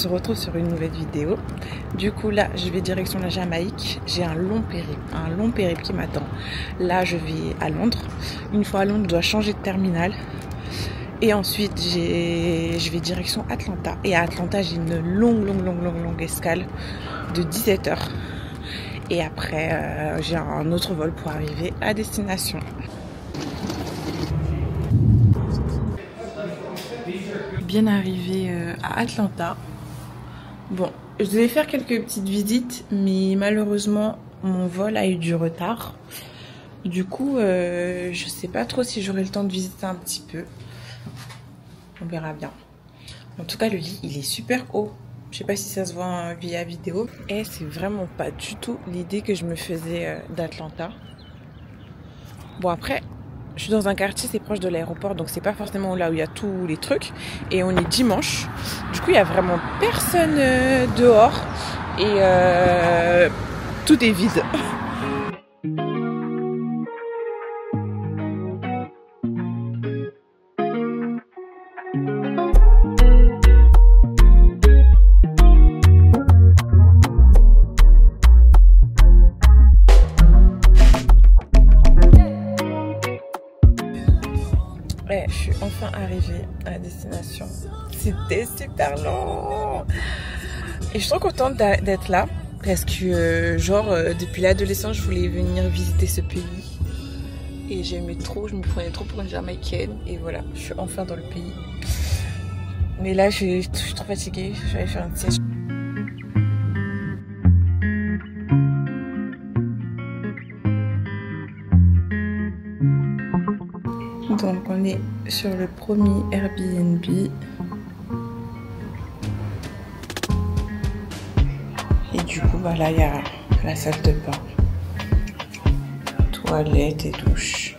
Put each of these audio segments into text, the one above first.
se retrouve sur une nouvelle vidéo. Du coup là je vais direction la Jamaïque. J'ai un long périple qui m'attend. Là je vais à Londres. Une fois à Londres je dois changer de terminal. Et ensuite je vais direction Atlanta. Et à Atlanta j'ai une longue escale de 17 heures. Et après j'ai un autre vol pour arriver à destination. Bien arrivé à Atlanta. Bon, je devais faire quelques petites visites, mais malheureusement mon vol a eu du retard. Du coup, je sais pas trop si j'aurai le temps de visiter un petit peu. On verra bien. En tout cas, le lit, il est super haut. Je sais pas si ça se voit via vidéo. Et c'est vraiment pas du tout l'idée que je me faisais d'Atlanta. Bon après, je suis dans un quartier, c'est proche de l'aéroport, donc c'est pas forcément là où il y a tous les trucs. Et on est dimanche. Du coup, il y a vraiment personne dehors. Et tout est vide. Ouais, je suis enfin arrivée à destination. C'était super long. Et je suis trop contente d'être là. Parce que, depuis l'adolescence, je voulais venir visiter ce pays. Et j'aimais trop, je me prenais trop pour une Jamaïcaine. Et voilà, je suis enfin dans le pays. Mais là, je suis trop fatiguée. Je vais aller faire une sieste. Donc on est sur le premier Airbnb. Et du coup bah là il y a la salle de bain, toilette et douche.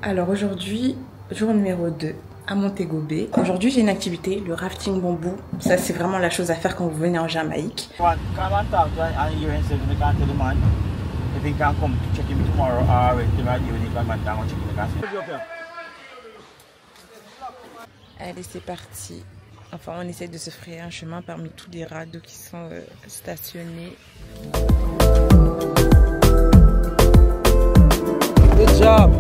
Alors aujourd'hui, jour numéro 2 à Montego Bay. Aujourd'hui j'ai une activité, le rafting bambou. Ça c'est vraiment la chose à faire quand vous venez en Jamaïque. Allez c'est parti. Enfin on essaie de se frayer un chemin parmi tous les radeaux qui sont stationnés. Good job!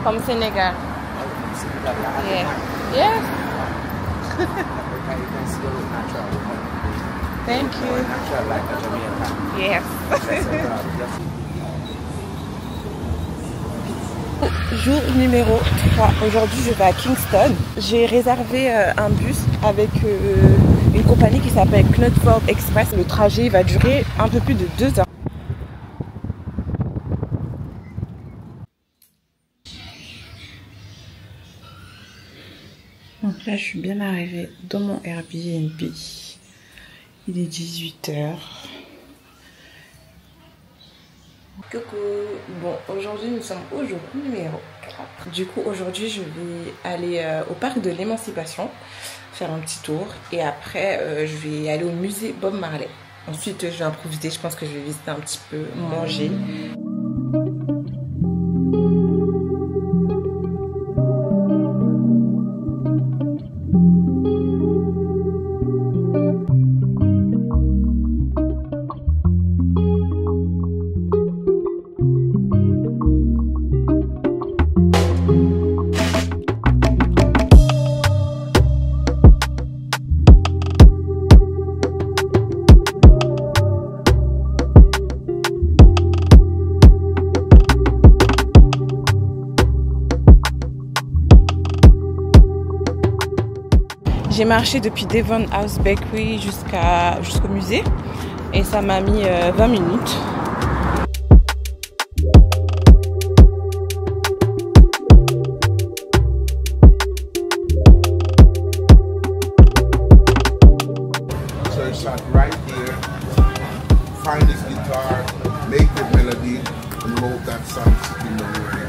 From Senegal. Yeah. Yes. Thank you. Yes. Jour numéro 3. Aujourd'hui, je vais à Kingston. J'ai réservé un bus avec une compagnie qui s'appelle Knotford Express. Le trajet va durer un peu plus de 2 heures. Donc là, je suis bien arrivée dans mon Airbnb. Il est 18 h. Coucou. Bon, aujourd'hui, nous sommes au jour numéro 4. Du coup, aujourd'hui, je vais aller au parc de l'Émancipation, faire un petit tour. Et après, je vais aller au musée Bob Marley. Ensuite, je vais improviser. Je pense que je vais visiter un petit peu, manger. J'ai marché depuis Devon House Bakery jusqu'au musée et ça m'a mis 20 minutes. Right here, find this guitar, make the melody, and wrote that song in the world.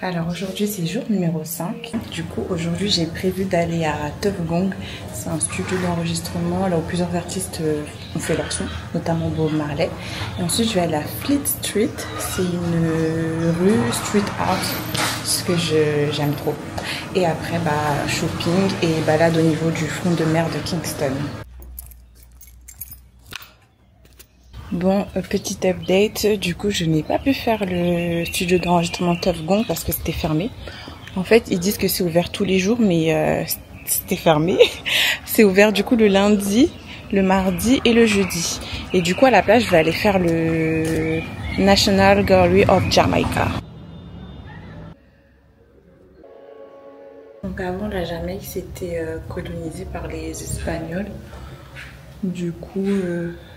Alors aujourd'hui c'est jour numéro 5. Du coup aujourd'hui j'ai prévu d'aller à Tuff Gong. C'est un studio d'enregistrement là où plusieurs artistes ont fait leur son, notamment Bob Marley. Et ensuite je vais aller à Fleet Street. C'est une rue street art, ce que j'aime trop. Et après shopping et balade au niveau du front de mer de Kingston. Bon, petit update, du coup je n'ai pas pu faire le studio d'enregistrement Tuff Gong parce que c'était fermé. En fait ils disent que c'est ouvert tous les jours mais c'était fermé. C'est ouvert du coup le lundi, le mardi et le jeudi. Et du coup à la place je vais aller faire le National Gallery of Jamaica. Donc avant la Jamaïque c'était colonisé par les Espagnols. Du coup,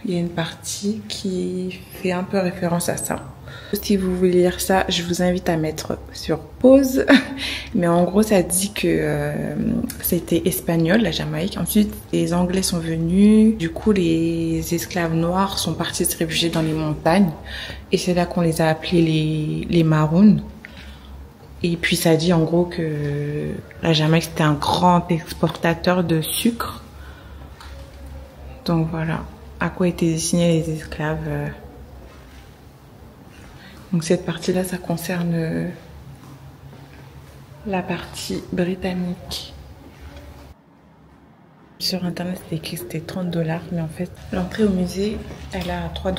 il y a une partie qui fait un peu référence à ça. Si vous voulez lire ça, je vous invite à mettre sur pause. Mais en gros, ça dit que c'était espagnol, la Jamaïque. Ensuite, les Anglais sont venus. Du coup, les esclaves noirs sont partis se réfugier dans les montagnes. Et c'est là qu'on les a appelés les Maroons. Et puis, ça dit en gros que la Jamaïque, c'était un grand exportateur de sucre. Donc voilà, à quoi étaient destinés les esclaves. Donc cette partie-là, ça concerne la partie britannique. Sur internet, c'était écrit que c'était 30 $, mais en fait, l'entrée au musée, elle a 3 $.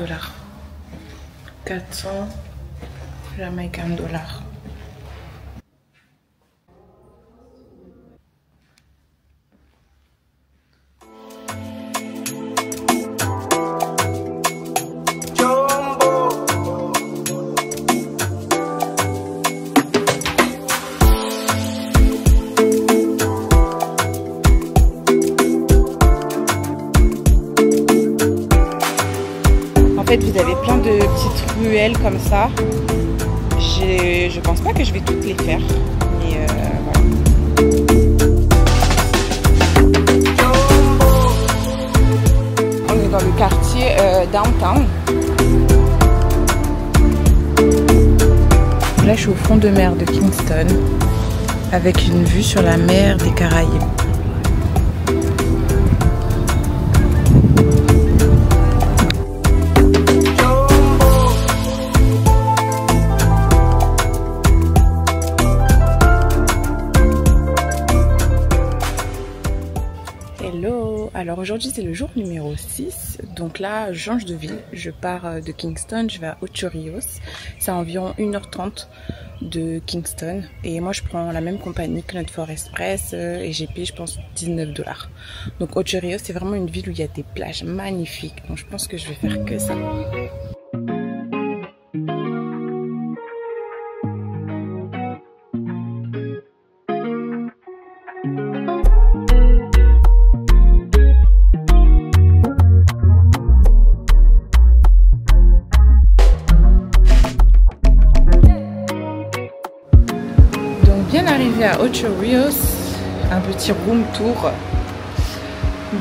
400 Jamaican dollars. En fait, vous avez plein de petites ruelles comme ça. Je pense pas que je vais toutes les faire, mais voilà. On est dans le quartier downtown. Là, je suis au front de mer de Kingston, avec une vue sur la mer des Caraïbes. Alors aujourd'hui c'est le jour numéro 6, donc là je change de ville, je pars de Kingston, je vais à Ocho Rios, c'est environ 1h30 de Kingston et moi je prends la même compagnie que Cloud for Express et j'ai payé je pense 19 $. Donc Ocho Rios c'est vraiment une ville où il y a des plages magnifiques, donc je pense que je vais faire que ça. Bien arrivé à Ocho Rios, un petit room tour.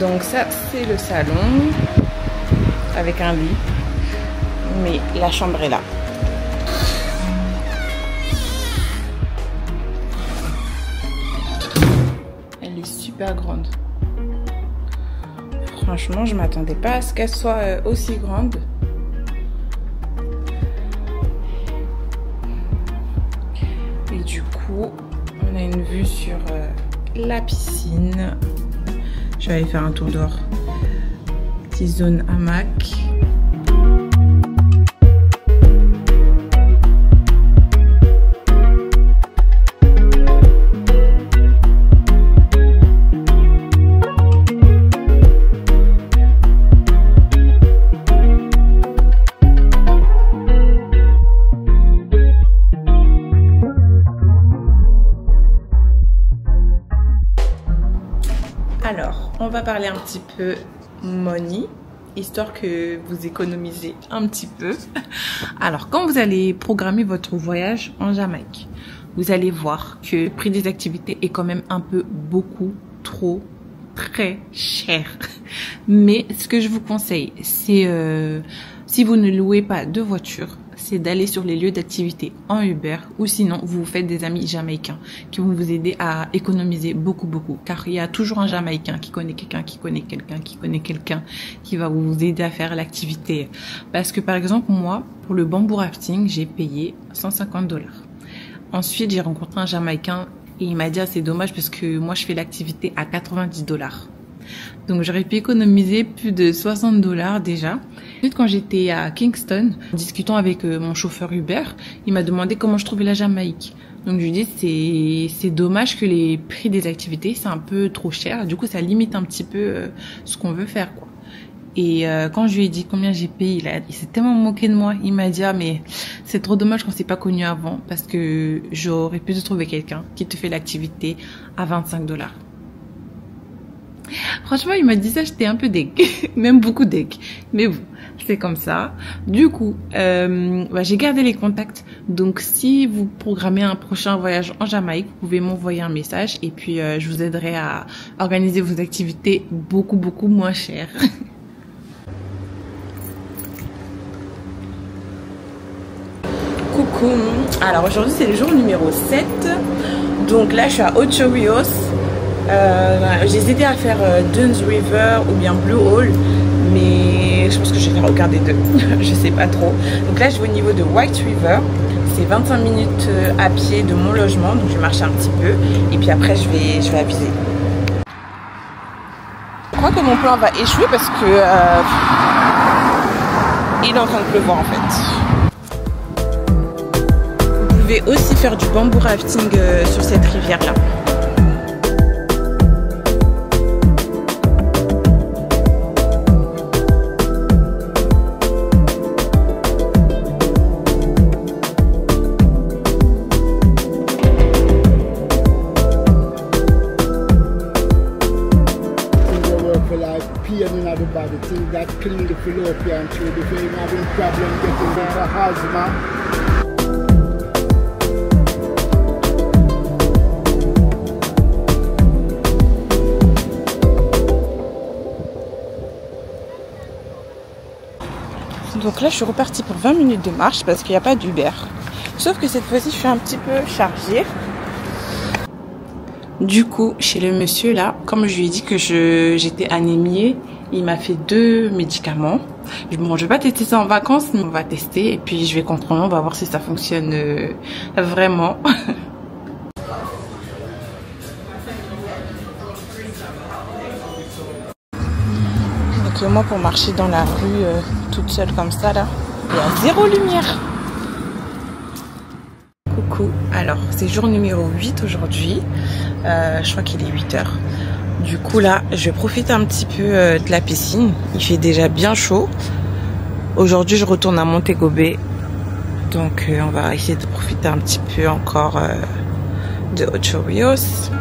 Donc ça c'est le salon avec un lit, mais la chambre est là. super grande. Franchement, je m'attendais pas à ce qu'elle soit aussi grande. Et du coup, on a une vue sur la piscine. Je vais aller faire un tour dehors. Petite zone hamac. Alors, on va parler un petit peu money, histoire que vous économisez un petit peu. Alors, quand vous allez programmer votre voyage en Jamaïque, vous allez voir que le prix des activités est quand même un peu beaucoup trop très cher. Mais ce que je vous conseille, c'est si vous ne louez pas de voiture, c'est d'aller sur les lieux d'activité en Uber, ou sinon vous vous faites des amis jamaïcains qui vont vous aider à économiser beaucoup, car il y a toujours un Jamaïcain qui connaît quelqu'un, qui connaît quelqu'un, qui connaît quelqu'un qui va vous aider à faire l'activité. Parce que par exemple, moi, pour le bamboo rafting, j'ai payé 150 $. Ensuite, j'ai rencontré un Jamaïcain et il m'a dit, ah, c'est dommage parce que moi, je fais l'activité à 90 $. Donc j'aurais pu économiser plus de 60 $ déjà. Ensuite, quand j'étais à Kingston, en discutant avec mon chauffeur Uber, il m'a demandé comment je trouvais la Jamaïque. Donc je lui dis c'est dommage que les prix des activités c'est un peu trop cher. Du coup ça limite un petit peu ce qu'on veut faire quoi. Et quand je lui ai dit combien j'ai payé, il s'est tellement moqué de moi. Il m'a dit ah mais c'est trop dommage qu'on s'est pas connus avant parce que j'aurais pu te trouver quelqu'un qui te fait l'activité à 25 $. Franchement, il m'a dit ça, j'étais un peu deg, même beaucoup deg. Mais bon, c'est comme ça. Du coup, j'ai gardé les contacts. Donc, si vous programmez un prochain voyage en Jamaïque, vous pouvez m'envoyer un message et puis je vous aiderai à organiser vos activités beaucoup moins chères. Coucou. Alors aujourd'hui, c'est le jour numéro 7. Donc là, je suis à Ocho Rios. J'ai hésité à faire Dunes River ou bien Blue Hole, mais je pense que je vais faire aucun des deux. Je sais pas trop. Donc là je vais au niveau de White River. C'est 25 minutes à pied de mon logement, donc je vais marcher un petit peu et puis après je vais aviser. Je crois que mon plan va échouer parce que il est en train de pleuvoir en fait. Vous pouvez aussi faire du bamboo rafting sur cette rivière là. The thing that clean the fallopian tube if you're having problem getting the asthma. Donc là je suis repartie pour 20 minutes de marche parce qu'il n'y a pas d'Uber. Sauf que cette fois-ci je suis un petit peu chargée. Du coup, chez le monsieur là, comme je lui ai dit que j'étais anémiée, il m'a fait 2 médicaments. Bon, je vais pas tester ça en vacances, mais on va tester et puis je vais contrôler, on va voir si ça fonctionne vraiment. Donc moi pour marcher dans la rue toute seule comme ça là, il y a 0 lumière. Coucou, alors c'est jour numéro 8 aujourd'hui, je crois qu'il est 8 h. Du coup là, je vais profiter un petit peu de la piscine, il fait déjà bien chaud. Aujourd'hui je retourne à Montego Bay, donc on va essayer de profiter un petit peu encore de Ocho Rios.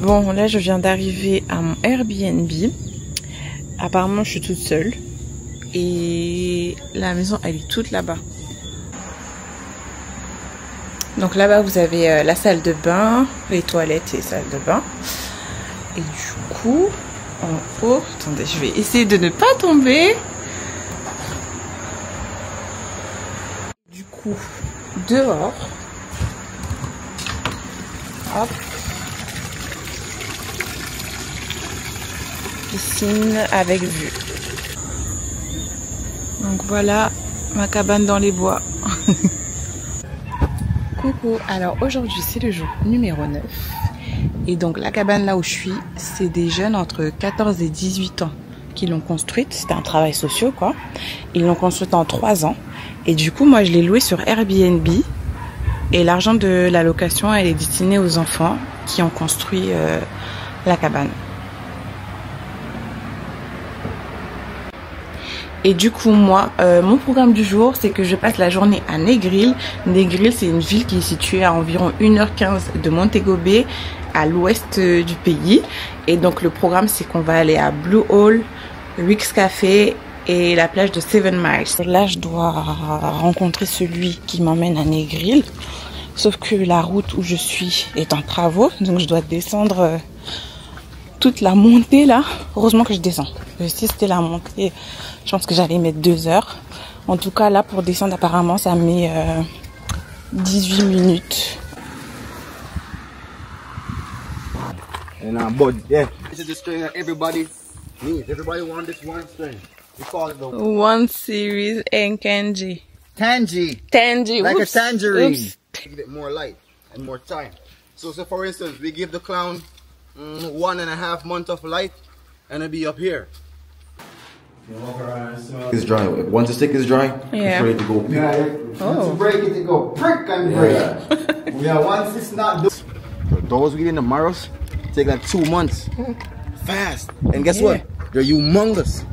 Bon, Bon, là je viens d'arriver à mon Airbnb. Apparemment je suis toute seule. Et la maison elle est toute là-bas. Donc là-bas vous avez la salle de bain, les toilettes et salle de bain. Et du coup, en haut, attendez, je vais essayer de ne pas tomber. Du coup, dehors. Hop. Piscine avec vue. Donc voilà ma cabane dans les bois. Coucou, alors aujourd'hui c'est le jour numéro 9 et donc la cabane là où je suis, c'est des jeunes entre 14 et 18 ans qui l'ont construite. C'était un travail social quoi. Ils l'ont construite en 3 ans et du coup moi je l'ai louée sur Airbnb et l'argent de la location elle est destinée aux enfants qui ont construit la cabane. Et du coup, moi, mon programme du jour, c'est que je passe la journée à Negril. Negril, c'est une ville qui est située à environ 1h15 de Montego Bay, à l'ouest du pays. Et donc, le programme, c'est qu'on va aller à Blue Hole, Rick's Café et la plage de 7 Miles. Là, je dois rencontrer celui qui m'emmène à Negril. Sauf que la route où je suis est en travaux, donc je dois descendre toute la montée là. Heureusement que je descends. Si c'était la montée, je pense que j'allais mettre 2 heures. En tout cas là pour descendre apparemment ça met 18 minutes. And but yeah, this is the string that everybody needs. Everybody wants this one string. We call it the One series and Kenji. Tangy. Tangy. Like Oops. a tangerine. Oops. Give it more light and more time. So for instance, we give the clown 1.5 months of light and it'll be up here. It's dry. Once the stick is dry, Yeah. it's ready to go. Yeah, once you break it, you go prick and break. Yeah, once it's not. So those we in the Maros take like 2 months. Fast. And guess what? They're humongous.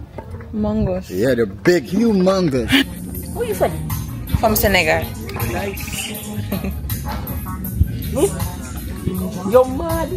Mangos. Yeah, they're big, humongous. Where you from? From Senegal. Nice. You're mad.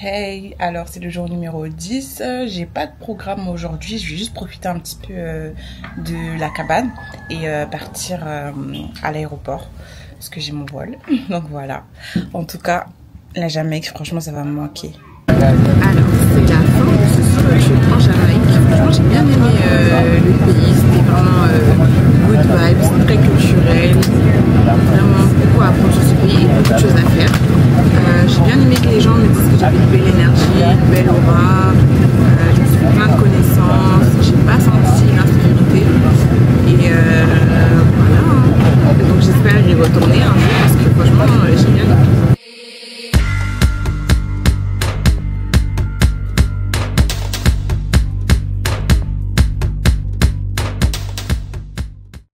Hey, alors c'est le jour numéro 10, j'ai pas de programme aujourd'hui, je vais juste profiter un petit peu de la cabane et partir à l'aéroport parce que j'ai mon vol, donc voilà. En tout cas, la Jamaïque, franchement ça va me manquer. Alors c'est la fin de ce solo trip en Jamaïque, franchement j'ai bien aimé le pays, c'était vraiment good vibes, très culturel, vraiment beaucoup à apprendre sur ce pays, beaucoup de choses à faire. J'ai bien aimé que les gens me disent que j'avais une belle énergie, une belle aura, je me suis fait plein de connaissances, j'ai pas senti l'insécurité et